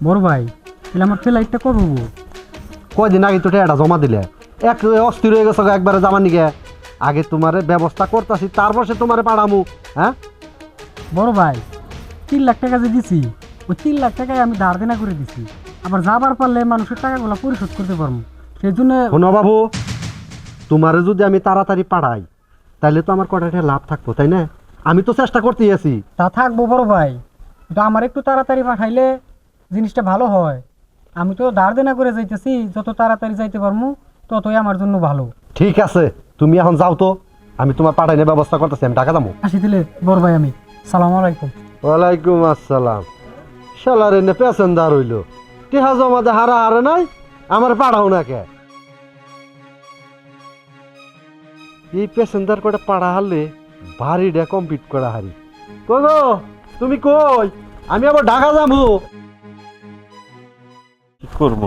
বড় ভাই তাহলে আমার ফ্লাইটটা কবে হবো? কয়দিন আগে তো টাকাটা জমা দিলে এক অস্থির হয়ে গেছে একবারে জামার নিকে। আগে তোমারে ব্যবস্থা করতেছি, তারপর সে তোমারে পাঠামু। হ্যাঁ বড় ভাই 3 লাখ টাকা যে দিছি, ওই 3 লাখ টাকায় আমি ধার দেনা করে দিছি। আবার যাবার পারলে মানুষের টাকাগুলো পরিশোধ করতে পারবো, সেই জন্য। শোনো বাবু, তোমারে যদি আমি তাড়াতাড়ি পাঠাই তাহলে তো আমার কটাটা লাভ থাকবো, তাই না? আমি তো চেষ্টা করতেই আছি। তা থাকবো বড় ভাই, কিন্তু আমার একটু তাড়াতাড়ি পাঠাইলে জিনিসটা ভালো হয়। আমি তো ধার দেনা করে যাইতেছি, যত তাড়াতাড়ি যাইতে পারবো ততই আমার জন্য ভালো। ঠিক আছে, তুমি এখন যাও তো, আমি তোমার পাঠাইনের ব্যবস্থা করতেছি। আমি টাকা দামো। আসি দিলে বড় ভাই, আমি সালাম আলাইকুম। ওয়ালাইকুম আসসালাম। শালার এনে পেছেন্দার হইল, টেহা জমাতে হারা হারে নাই, আমার পাঠাও না কে? এই পেছেন্দার কটা পাড়া হারলে বাড়িটা কমপ্লিট করা হারি। কই গো, তুমি কই? আমি আবার ঢাকা যাবো। কি করব,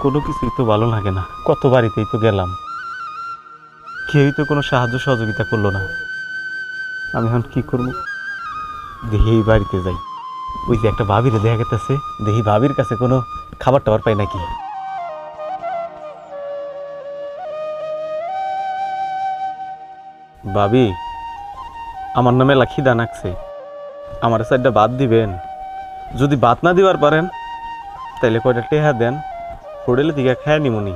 কোনো কিছুই তো ভালো লাগে না। কত বাড়িতেই তো গেলাম, কেউই তো কোনো সাহায্য সহযোগিতা করলো না। আমি এখন কি করব? দেখি এই বাড়িতে যাই, ওই যে একটা ভাবিরে দেখা গেতেছে, দেখি ভাবির কাছে কোনো খাবার টাবার পাই নাকি। ভাবি, আমার নামে খিদা নাকছে, আমার সাইডটা বাদ দিবেন। যদি বাদ না দিবার পারেন তাইলে কয়টা টেহা দেন, হোটেলে দিকে খায় নিমুনি।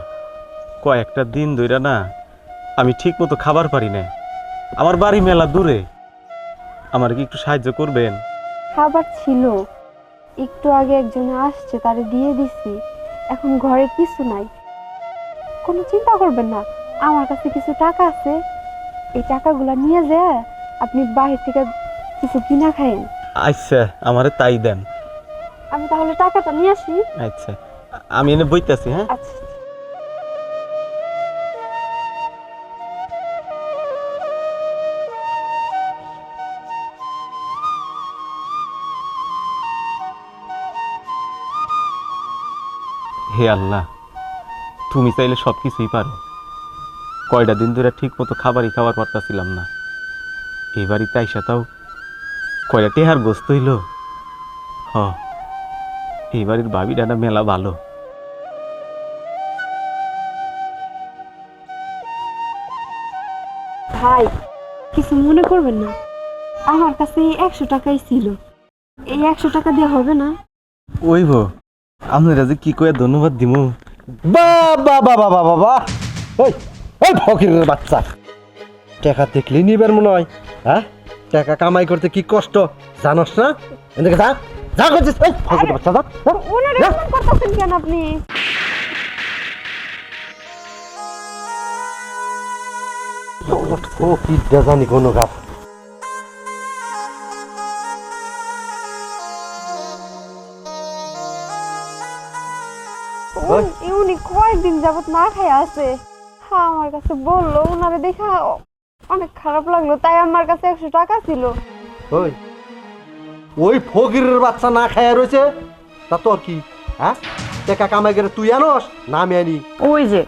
কয়েকটা দিন ধইরা না আমি ঠিক মতো খাবার পারি না, আমার বাড়ি মেলা দূরে। আমার কি একটু সাহায্য করবেন? খাবার ছিল, একটু আগে একজনে আসছে, তারে দিয়ে দিছি। এখন ঘরে কিছু নাই, কোনো চিন্তা করবেন না। আমার কাছে কিছু টাকা আছে, এই টাকাগুলা নিয়ে যায় আপনি বাহির থেকে কিছু কিনা খায়েন। আচ্ছা, আমারে তাই দেন। আমি তাহলে টাকাটা নিয়ে আসি। আচ্ছা, আমি এনে বইতেছি। হ্যাঁ, আচ্ছা। হে আল্লাহ, তুমি চাইলে সব কিছুই পারো। কয়টা দিন ধরে ঠিক মতো খাবারই খাবার পারতাছিলাম না, এই বাড়িতে আইসা তাও কয়টা টেহার গোস্ত হইল। হ, এই বাড়ির ভাবিটা না মেলা ভালো। ভাই, কিছু মনে করবেন না, আমার কাছে এই 100 টাকাই ছিল। এই 100 টাকা দিয়ে হবে না? ওইব, আপনারা যে কি কয়ে ধন্যবাদ দিমু। বাবা বাবা বাবা বাবা, ওই ওই ফকিরের বাচ্চা, টাকা দেখলেই নিবার মনে হয়। হ্যাঁ, টাকা কামাই করতে কি কষ্ট জানোস না? এদিকে যা, যা করছিস। ওই ফকিরের বাচ্চা, যা, যা, ওনারে যা। এমন করতেছেন কেন আপনি? ও কি জানি কোনো গাছ। উনি কয়েকদিন যাবত না খাই আছে। হ্যাঁ, আমার কাছে বললো, ওনারে দেখা অনেক খারাপ লাগলো, তাই আমার কাছে 100 টাকা ছিল। ওই ওই ফকিরের বাচ্চা না খায়া রয়েছে, তা তোর কি? হ্যাঁ, টাকা কামাই করে তুই আনোস না আমি আনি? ওই যে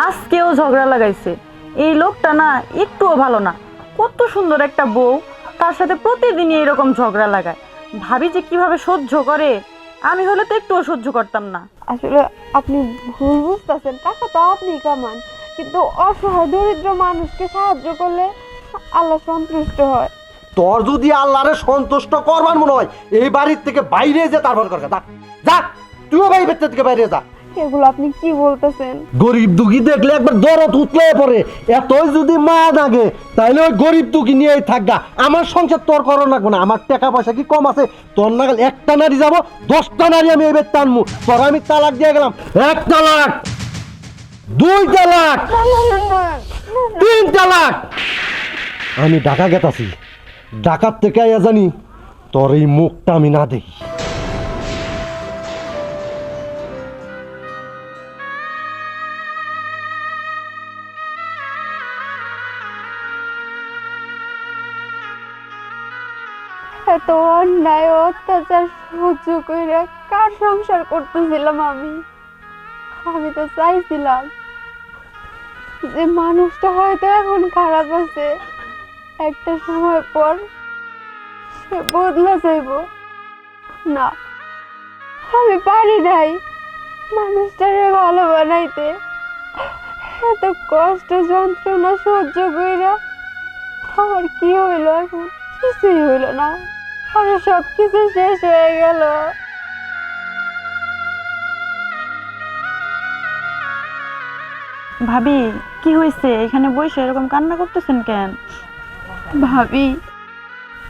আজকেও ঝগড়া লাগাইছে। এই লোকটা না একটুও ভালো না। কত সুন্দর একটা বউ, তার সাথে প্রতিদিনই এরকম ঝগড়া লাগায়। ভাবি যে কিভাবে সহ্য করে, আমি হলে তো একটুও সহ্য করতাম না। আসলে আপনি ভুল বুঝতেছেন, টাকা তো আপনি কামান, কিন্তু অসহায় দরিদ্র মানুষকে সাহায্য করলে আল্লাহ সন্তুষ্ট হয়। তোর যদি আল্লাহরে সন্তুষ্ট করবার মনে হয়, এই বাড়ির থেকে বাইরে যে তারপর কর, যা যা, তুইও বাড়ির ভেতর থেকে বাইরে যা। এগুলো আপনি কি বলতেছেন? গরিব দুঃখী দেখলে একবার দরদ উতলে পড়ে। এতই যদি মা লাগে তাইলে ওই গরিব দুঃখী নিয়েই থাকগা। আমার সংসার তোর করো লাগবো না। আমার টাকা পয়সা কি কম আছে? তোর নাগাল একটা নারী যাবো, 10টা নারী আমি এবার টানবো। তোর আমি তালাক দিয়ে গেলাম। 1 তালাক, 2 তালাক, 3 তালাক। আমি ঢাকা গেতাছি, ঢাকার থেকে আইয়া জানি তোর এই মুখটা আমি না দেখি। এত অন্যায় অত্যাচার সহ্য করে কার সংসার করতেছিলাম আমি? আমি তো চাইছিলাম যে মানুষটা হয়তো এখন খারাপ আছে, একটা সময় পর সে বদলা যাইব। না, আমি পারি নাই মানুষটারে ভালো বানাইতে। এত কষ্ট যন্ত্রণা সহ্য কইরা আমার কি হইলো এখন? কিছুই হইলো না, আর সব কিছু শেষ হয়ে গেল। ভাবি, কি হয়েছে? এখানে বসে এরকম কান্না করতেছেন কেন? ভাবি,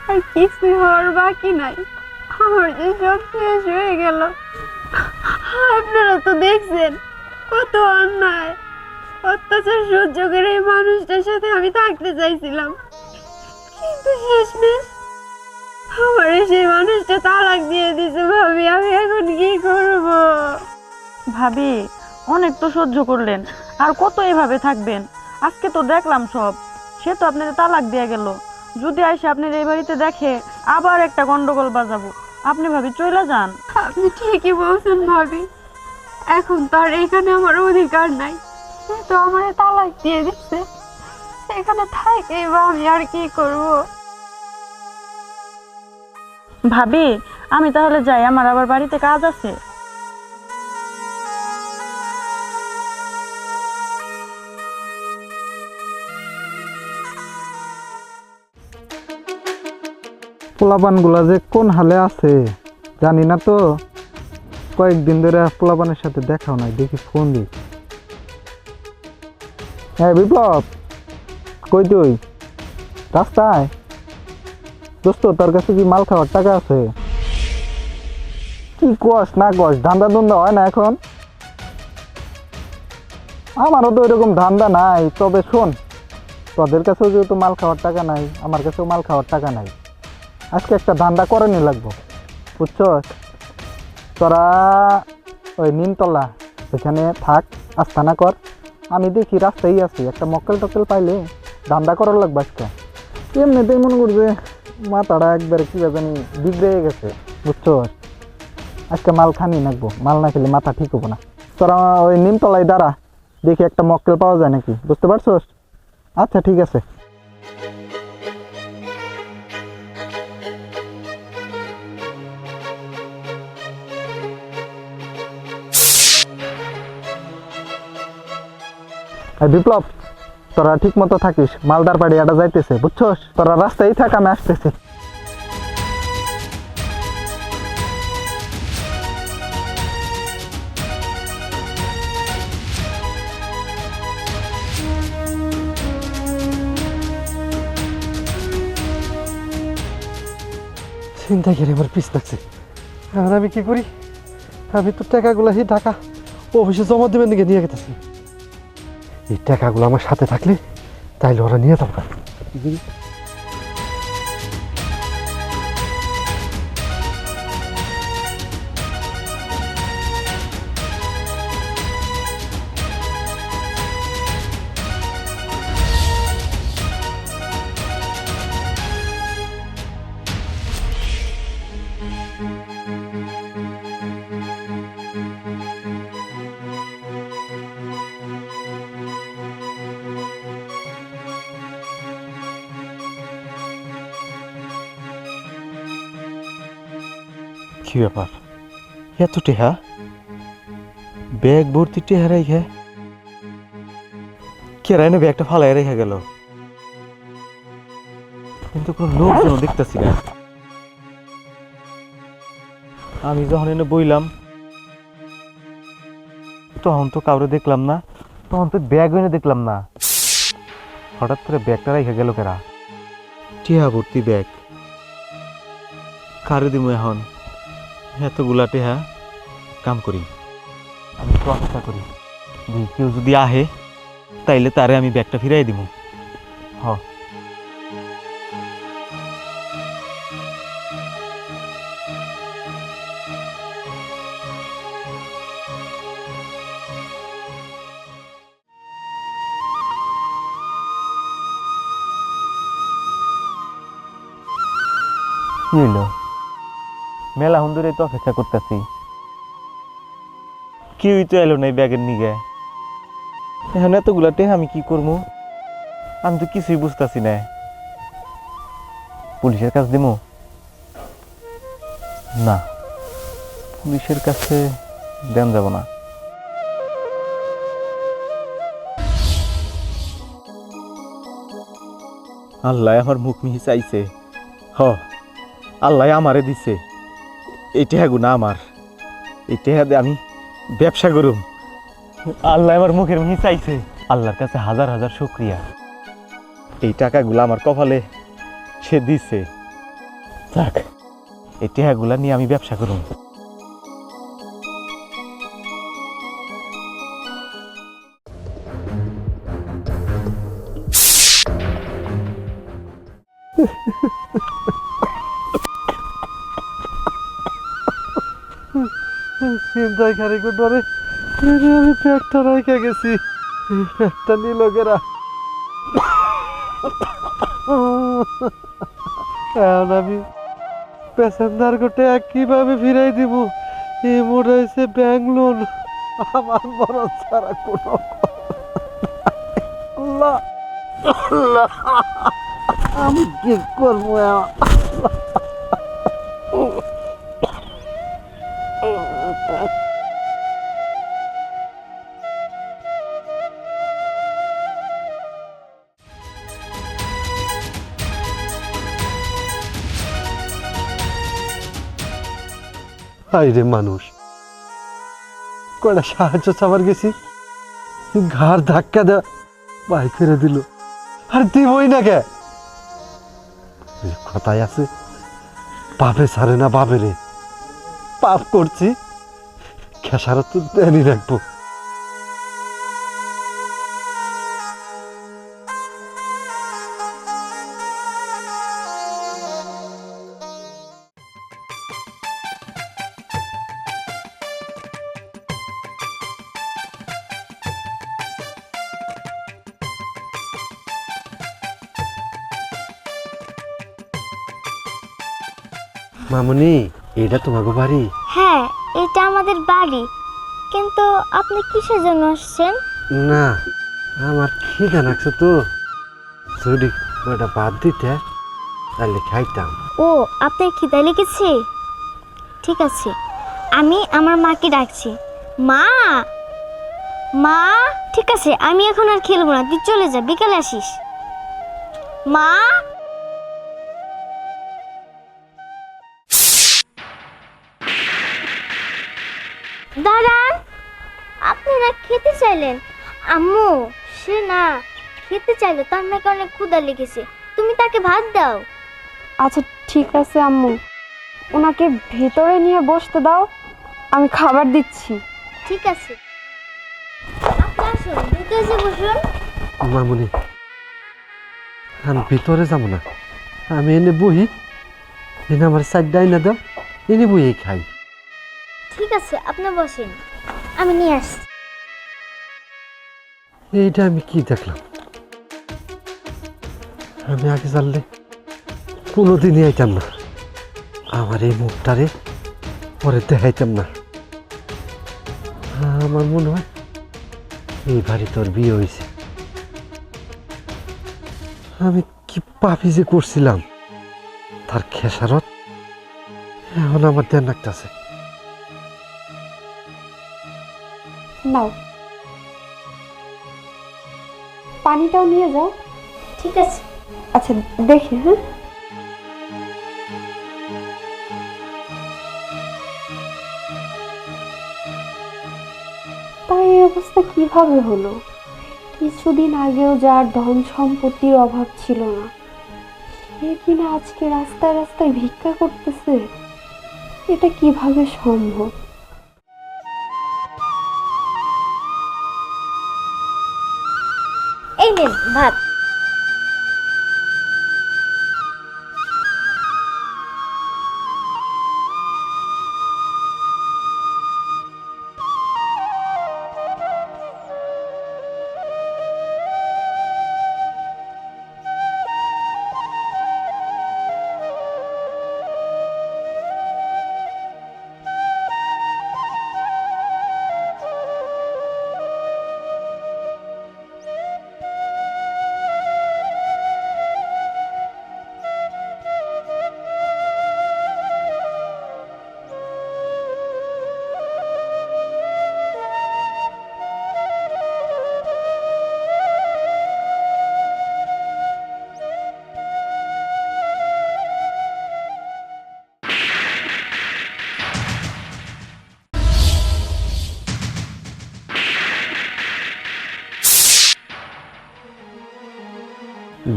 আর কিছু হওয়ার বাকি নাই, আমার যে সব শেষ হয়ে গেল। আপনারা তো দেখছেন কত অন্যায় অত্যাচার সহ্য করে এই মানুষটার সাথে আমি থাকতে চাইছিলাম, কিন্তু শেষমেশ আমার সেই মানুষটা তালাক দিয়ে দিছে। ভাবি, আমি এখন কি করব? ভাবি, অনেক তো সহ্য করলেন, আর কত এভাবে থাকবেন? আজকে তো দেখলাম সব, সে তো আপনার তালাক দিয়ে গেল। যদি আইসে আপনার এই বাড়িতে দেখে, আবার একটা গন্ডগোল বাজাবো। আপনি ভাবি চলে যান। আপনি ঠিকই বলছেন ভাবি, এখন তো আর এখানে আমার অধিকার নাই। সে তো আমার তালাক দিয়ে দিচ্ছে, সেখানে থাকে বা আমি আর কি করব? ভাবি, আমি তাহলে যাই, আমার আবার বাড়িতে কাজ আছে। পোলাপানগুলা যে কোন হালে আছে জানি না তো। কয়েকদিন ধরে পোলাপানের সাথে দেখাও নাই, দেখি ফোন দিই। হ্যাঁ বিপ্লব, কই তুই? রাস্তায়? দোস্ত, তোর কাছে কি মাল খাওয়ার টাকা আছে? কি কস না কস, ধান্দা ধন্দা হয় না এখন? আমারও তো এরকম ধান্দা নাই, তবে শোন, তোদের কাছেও যেহেতু মাল খাওয়ার টাকা নাই, আমার কাছেও মাল খাওয়ার টাকা নাই। আজকে একটা ধান্দা করে নি লাগবো, বুঝছ? তোরা ওই নিমতলা ওইখানে থাক, আস্থানা কর। আমি দেখি রাস্তায় আছি, একটা মক্কেল টক্কেল পাইলে ধান্দা করার লাগবে আজকে। এমনিতেই মনে করছে মাথাটা একবারে কী জানি বিগড়ে গেছে, বুঝছ? আজকে মাল খানি লাগবো, মাল না খেলে মাথা ঠিক হবো না। তোরা ওই নিমতলায় দাঁড়া, দেখি একটা মক্কেল পাওয়া যায় নাকি, বুঝতে পারছোস? আচ্ছা ঠিক আছে। বিপ্লব, তোরা ঠিক মতো থাকিস, মালদার বাড়ি এটা যাইতেছে, বুঝছস? তোরা রাস্তায় থাক, আমি আসতেছি। চিন্তা করে আমার পিস লাগছে। আর আমি কি করি? আমি তো টাকাগুলো সেই ঢাকা অফিসে জমা দেবেন দিকে নিয়ে গেতেছি। এই টাকাগুলো আমার সাথে থাকলে তাইলে ওরা নিয়ে যাবো। কি ব্যাপার, এত টেহা? ব্যাগ ভর্তি টেহা রেখে কেরাই না ব্যাগটা ফালাই রেখে গেল, কিন্তু কোনো লোকজন দেখতেছি না। আমি যখন এনে বইলাম তখন তো কাউরে দেখলাম না, তখন তো ব্যাগ এনে দেখলাম না। হঠাৎ করে ব্যাগটা রেখে গেল কেরা? টেহা ভর্তি ব্যাগ, কারে দিমু এখন? এতগুলা টেহা, কাম করি আমি একটু অপেক্ষা করি, যে কেউ যদি আহে তাইলে তারে আমি ব্যাগটা ফিরাই দিব। হ, কি হইলো? মেলা হুন্দুরে তো অপেক্ষা করতেছি, কেউই তো এলো নাই ব্যাগের নিগে। এখন এতগুলা টেহা আমি কি করবো? আমি তো কিছুই বুঝতেছি না। পুলিশের কাছে দিমু? না, পুলিশের কাছে দেন যাব না। আল্লাহ আমার মুখ মিহি চাইছে, হ আল্লাহ আমারে দিছে। এই টেহাগুনা আমার, এই টেহা দিয়ে আমি ব্যবসা করুম। আল্লাহ আমার মুখের মিহি চাইছে, আল্লাহর কাছে হাজার হাজার শুক্রিয়া। এই টাকাগুলো আমার কপালে সে দিছে। যাক, এই টেহাগুলা নিয়ে আমি ব্যবসা করুম। চিন্তায় খারি ডরে আমি পেটটা রাইখা গেছি, পেটটা নিল গেরা। এখন আমি প্যাসেঞ্জার গোটে কিভাবে ফিরাই দিব? এই মোড়াইছে ব্যাংক লোন, আমার বড় ছাড়া কোনো আল্লাহ, আল্লাহ, আমি কি করবো? হাইরে মানুষ, কয়টা সাহায্য চাবার গেছি, ঘাড় ধাক্কা দেওয়া বাই করে দিল। আর দিবই না কে? কথায় আছে, পাপে ছাড়ে না বাপেরে। পাপ করছি, খেসারত তো দেনই রাখবো। মামুনি, এটা তোমাকে বাড়ি? হ্যাঁ, এটা আমাদের বাড়ি। কিন্তু আপনি কিসের জন্য আসছেন? না, আমার খিদা লাগছে তো, যদি ওটা বাদ দিতে তাহলে খাইতাম। ও, আপনার খিদা লেগেছে? ঠিক আছে, আমি আমার মাকে ডাকছি। মা, মা। ঠিক আছে, আমি এখন আর খেলবো না, তুই চলে যা, বিকালে আসিস। মা। দাঁড়ান, আপনি না খেতে চাইলেন? আম্মু, সে না খেতে চাইলো, তার নাকি অনেক ক্ষুধা লেগেছে, তুমি তাকে ভাত দাও। আচ্ছা ঠিক আছে আম্মু, ওনাকে ভেতরে নিয়ে বসতে দাও, আমি খাবার দিচ্ছি। ঠিক আছে, আপনি আসুন, ভিতরে এসে বসুন। মামুনি, আমি ভিতরে যাবো না, আমি এনে বহি, এনে আমার সাইড ডাইনা দাও, এনে বহি খাই। ঠিক আছে, আপনি বসেন, আমি নিয়ে আসছি। এইটা আমি কি দেখলাম? আমি আগে জানলে কোনোদিনই আইতাম না, আমার এই মুখটারে পরে দেখাইতাম না। আমার মনে হয় এই বাড়ি তোর বিয়ে হয়েছে। আমি কি পাপি যে করছিলাম, তার খেসারত এখন আমার দেন লাগতেছে। নাও, পানিটাও নিয়ে যাও। ঠিক আছে। আচ্ছা দেখি, হ্যাঁ। তাই এই অবস্থা কিভাবে হলো? কিছুদিন আগেও যার ধন সম্পত্তির অভাব ছিল না, সে কিনা আজকে রাস্তায় রাস্তায় ভিক্ষা করতেছে। এটা কিভাবে সম্ভব? এই নেন ভাত।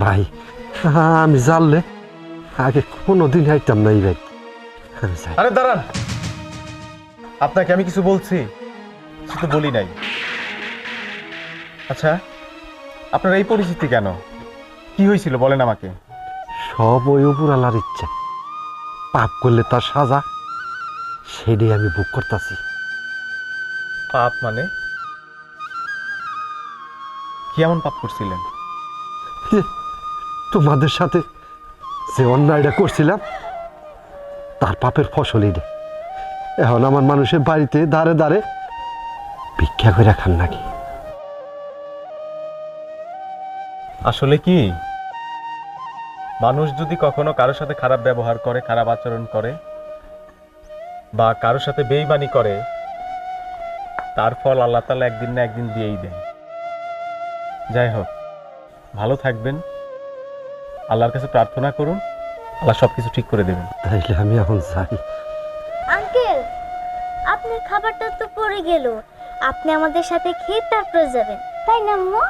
ভাই আমি জানলে আগে কোনোদিন আইতাম না এই ভাই। আমি যাই। আরে দাঁড়ান, আপনাকে আমি কিছু বলছি? কিছু তো বলি নাই। আচ্ছা, আপনার এই পরিস্থিতি কেন? কি হয়েছিল বলেন আমাকে। সব ওই উপরালার ইচ্ছা। পাপ করলে তার সাজা, সেটাই আমি বুক করতেছি। পাপ মানে? কি এমন পাপ করছিলেন? তোমাদের সাথে যে অন্যায়টা করছিলাম তার পাপের ফসলই রে। এখন আমার মানুষের বাড়িতে দাঁড়ে দাঁড়ে ভিক্ষা করে খান নাকি? আসলে কি, মানুষ যদি কখনো কারোর সাথে খারাপ ব্যবহার করে, খারাপ আচরণ করে, বা কারোর সাথে বেইমানি করে, তার ফল আল্লাহ তাআলা একদিন না একদিন দিয়েই দেন। যাই হোক, ভালো থাকবেন, আল্লাহর কাছে প্রার্থনা করুন, আল্লাহ সবকিছু ঠিক করে দেবেন। তাইলে আমি এখন যাই। আঙ্কেল, আপনার খাবারটা তো পড়ে গেল, আপনি আমাদের সাথে খেয়ে তারপরে যাবেন, তাই না আম্মু?